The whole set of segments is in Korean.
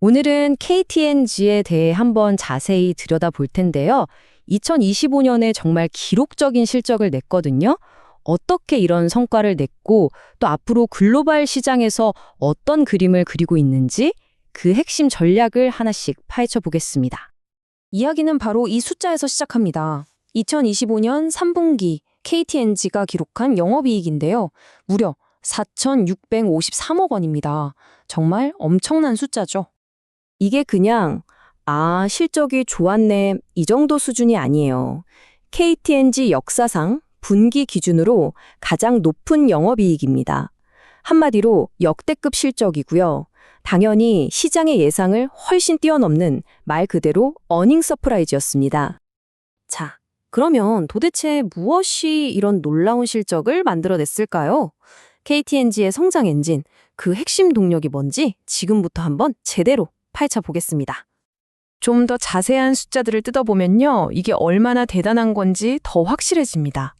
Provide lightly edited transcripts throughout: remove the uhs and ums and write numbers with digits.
오늘은 KTNG에 대해 한번 자세히 들여다볼 텐데요. 2025년에 정말 기록적인 실적을 냈거든요. 어떻게 이런 성과를 냈고 또 앞으로 글로벌 시장에서 어떤 그림을 그리고 있는지 그 핵심 전략을 하나씩 파헤쳐 보겠습니다. 이야기는 바로 이 숫자에서 시작합니다. 2025년 3분기 KTNG가 기록한 영업이익인데요. 무려 4,653억 원입니다. 정말 엄청난 숫자죠. 이게 그냥 실적이 좋았네 이 정도 수준이 아니에요. KTNG 역사상 분기 기준으로 가장 높은 영업이익입니다. 한마디로 역대급 실적이고요. 당연히 시장의 예상을 훨씬 뛰어넘는 말 그대로 어닝 서프라이즈였습니다. 자, 그러면 도대체 무엇이 이런 놀라운 실적을 만들어냈을까요? KTNG의 성장 엔진, 그 핵심 동력이 뭔지 지금부터 한번 제대로 파헤쳐 보겠습니다. 좀 더 자세한 숫자들을 뜯어보면요. 이게 얼마나 대단한 건지 더 확실해집니다.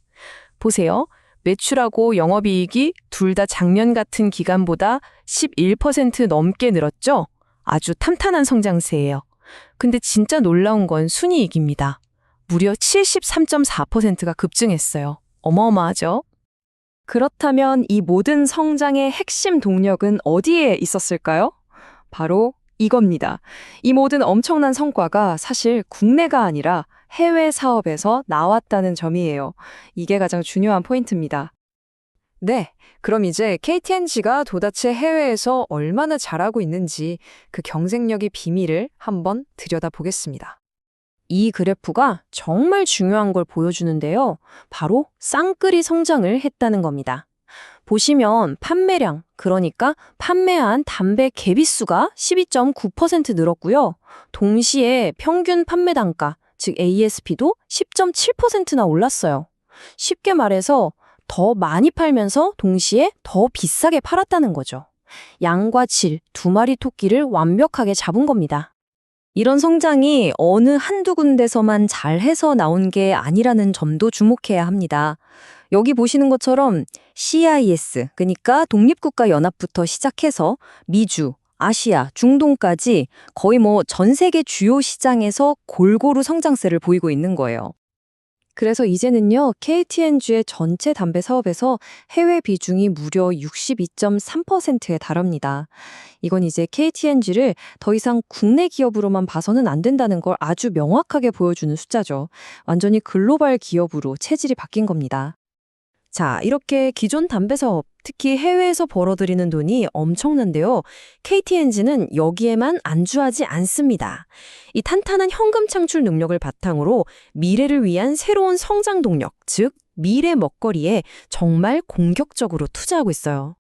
보세요. 매출하고 영업이익이 둘 다 작년 같은 기간보다 11% 넘게 늘었죠? 아주 탄탄한 성장세예요. 근데 진짜 놀라운 건 순이익입니다. 무려 73.4%가 급증했어요. 어마어마하죠? 그렇다면 이 모든 성장의 핵심 동력은 어디에 있었을까요? 바로 이겁니다. 이 모든 엄청난 성과가 사실 국내가 아니라 해외 사업에서 나왔다는 점이에요. 이게 가장 중요한 포인트입니다. 네, 그럼 이제 KTNG가 도대체 해외에서 얼마나 잘하고 있는지 그 경쟁력의 비밀을 한번 들여다보겠습니다. 이 그래프가 정말 중요한 걸 보여주는데요. 바로 쌍끌이 성장을 했다는 겁니다. 보시면 판매량, 그러니까 판매한 담배 개비수가 12.9% 늘었고요. 동시에 평균 판매 단가, 즉 ASP도 10.7%나 올랐어요. 쉽게 말해서 더 많이 팔면서 동시에 더 비싸게 팔았다는 거죠. 양과 질, 두 마리 토끼를 완벽하게 잡은 겁니다. 이런 성장이 어느 한두 군데서만 잘해서 나온 게 아니라는 점도 주목해야 합니다. 여기 보시는 것처럼 CIS, 그러니까 독립국가연합부터 시작해서 미주, 아시아, 중동까지 거의 전 세계 주요 시장에서 골고루 성장세를 보이고 있는 거예요. 그래서 이제는요, KTNG의 전체 담배 사업에서 해외 비중이 무려 62.3%에 달합니다. 이건 이제 KTNG를 더 이상 국내 기업으로만 봐서는 안 된다는 걸 아주 명확하게 보여주는 숫자죠. 완전히 글로벌 기업으로 체질이 바뀐 겁니다. 자, 이렇게 기존 담배 사업, 특히 해외에서 벌어들이는 돈이 엄청난데요. KTNG는 여기에만 안주하지 않습니다. 이 탄탄한 현금 창출 능력을 바탕으로 미래를 위한 새로운 성장 동력, 즉 미래 먹거리에 정말 공격적으로 투자하고 있어요.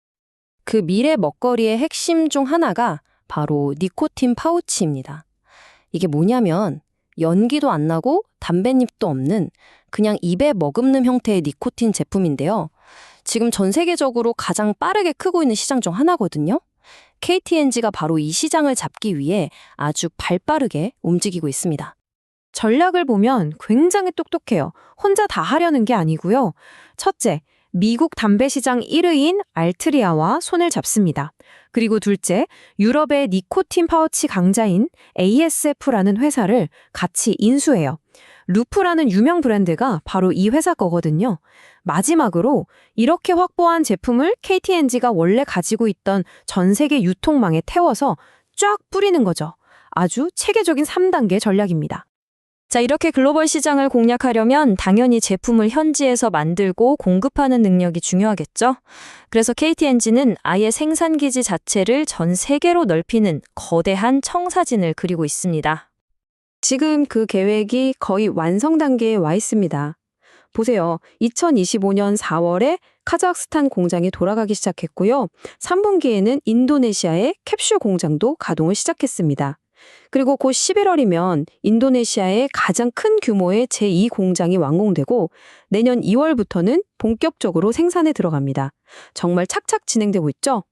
그 미래 먹거리의 핵심 중 하나가 바로 니코틴 파우치입니다. 이게 뭐냐면 연기도 안 나고 담뱃잎도 없는 그냥 입에 머금는 형태의 니코틴 제품인데요. 지금 전 세계적으로 가장 빠르게 크고 있는 시장 중 하나거든요. KTNG가 바로 이 시장을 잡기 위해 아주 발빠르게 움직이고 있습니다. 전략을 보면 굉장히 똑똑해요. 혼자 다 하려는 게 아니고요. 첫째, 미국 담배 시장 1위인 알트리아와 손을 잡습니다. 그리고 둘째, 유럽의 니코틴 파우치 강자인 ASF라는 회사를 같이 인수해요. 루프라는 유명 브랜드가 바로 이 회사 거거든요. 마지막으로 이렇게 확보한 제품을 KTNG가 원래 가지고 있던 전 세계 유통망에 태워서 쫙 뿌리는 거죠. 아주 체계적인 3단계 전략입니다. 자, 이렇게 글로벌 시장을 공략하려면 당연히 제품을 현지에서 만들고 공급하는 능력이 중요하겠죠. 그래서 KTNG는 아예 생산기지 자체를 전 세계로 넓히는 거대한 청사진을 그리고 있습니다. 지금 그 계획이 거의 완성 단계에 와 있습니다. 보세요. 2025년 4월에 카자흐스탄 공장이 돌아가기 시작했고요. 3분기에는 인도네시아의 캡슐 공장도 가동을 시작했습니다. 그리고 곧 11월이면 인도네시아의 가장 큰 규모의 제2 공장이 완공되고 내년 2월부터는 본격적으로 생산에 들어갑니다. 정말 착착 진행되고 있죠?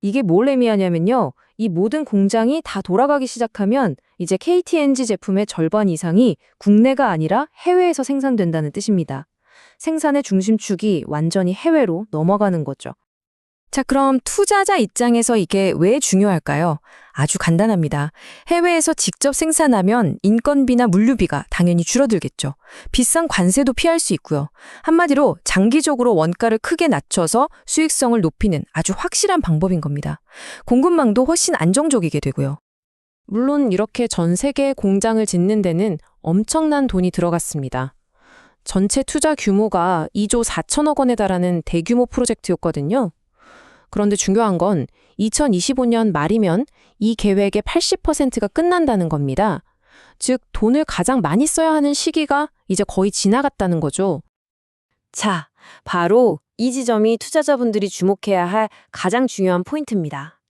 이게 뭘 의미하냐면요. 이 모든 공장이 다 돌아가기 시작하면 이제 KTNG 제품의 절반 이상이 국내가 아니라 해외에서 생산된다는 뜻입니다. 생산의 중심축이 완전히 해외로 넘어가는 거죠. 자, 그럼 투자자 입장에서 이게 왜 중요할까요? 아주 간단합니다. 해외에서 직접 생산하면 인건비나 물류비가 당연히 줄어들겠죠. 비싼 관세도 피할 수 있고요. 한마디로 장기적으로 원가를 크게 낮춰서 수익성을 높이는 아주 확실한 방법인 겁니다. 공급망도 훨씬 안정적이게 되고요. 물론 이렇게 전 세계에 공장을 짓는 데는 엄청난 돈이 들어갔습니다. 전체 투자 규모가 2조 4천억 원에 달하는 대규모 프로젝트였거든요. 그런데 중요한 건 2025년 말이면 이 계획의 80%가 끝난다는 겁니다. 즉, 돈을 가장 많이 써야 하는 시기가 이제 거의 지나갔다는 거죠. 자, 바로 이 지점이 투자자분들이 주목해야 할 가장 중요한 포인트입니다.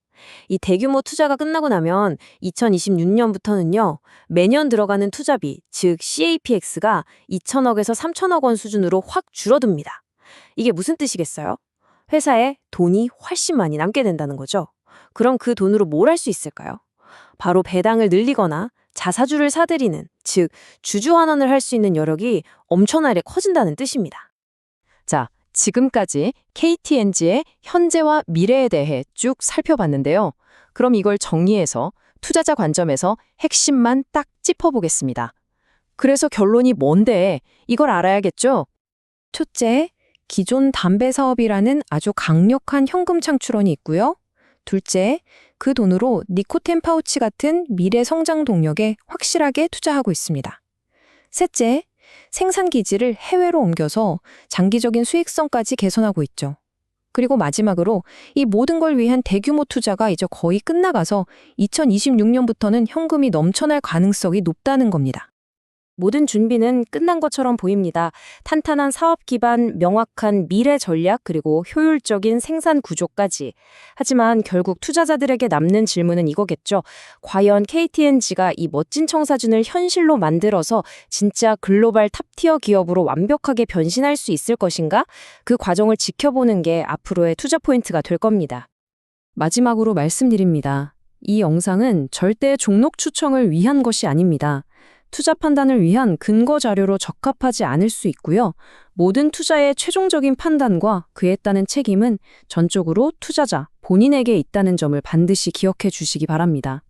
이 대규모 투자가 끝나고 나면 2026년부터는요, 매년 들어가는 투자비, 즉 CAPX가 2천억에서 3천억 원 수준으로 확 줄어듭니다. 이게 무슨 뜻이겠어요? 회사에 돈이 훨씬 많이 남게 된다는 거죠. 그럼 그 돈으로 뭘 할 수 있을까요? 바로 배당을 늘리거나 자사주를 사들이는, 즉 주주환원을 할 수 있는 여력이 엄청나게 커진다는 뜻입니다. 자, 지금까지 KTNG의 현재와 미래에 대해 쭉 살펴봤는데요. 그럼 이걸 정리해서 투자자 관점에서 핵심만 딱 짚어보겠습니다. 그래서 결론이 뭔데? 이걸 알아야겠죠? 첫째, 기존 담배 사업이라는 아주 강력한 현금 창출원이 있고요. 둘째, 그 돈으로 니코틴 파우치 같은 미래 성장 동력에 확실하게 투자하고 있습니다. 셋째, 생산 기지를 해외로 옮겨서 장기적인 수익성까지 개선하고 있죠. 그리고 마지막으로 이 모든 걸 위한 대규모 투자가 이제 거의 끝나가서 2026년부터는 현금이 넘쳐날 가능성이 높다는 겁니다. 모든 준비는 끝난 것처럼 보입니다. 탄탄한 사업 기반, 명확한 미래 전략, 그리고 효율적인 생산 구조까지. 하지만 결국 투자자들에게 남는 질문은 이거겠죠. 과연 KTNG가 이 멋진 청사진을 현실로 만들어서 진짜 글로벌 탑티어 기업으로 완벽하게 변신할 수 있을 것인가? 그 과정을 지켜보는 게 앞으로의 투자 포인트가 될 겁니다. 마지막으로 말씀드립니다. 이 영상은 절대 종목 추천을 위한 것이 아닙니다. 투자 판단을 위한 근거 자료로 적합하지 않을 수 있고요. 모든 투자의 최종적인 판단과 그에 따른 책임은 전적으로 투자자 본인에게 있다는 점을 반드시 기억해 주시기 바랍니다.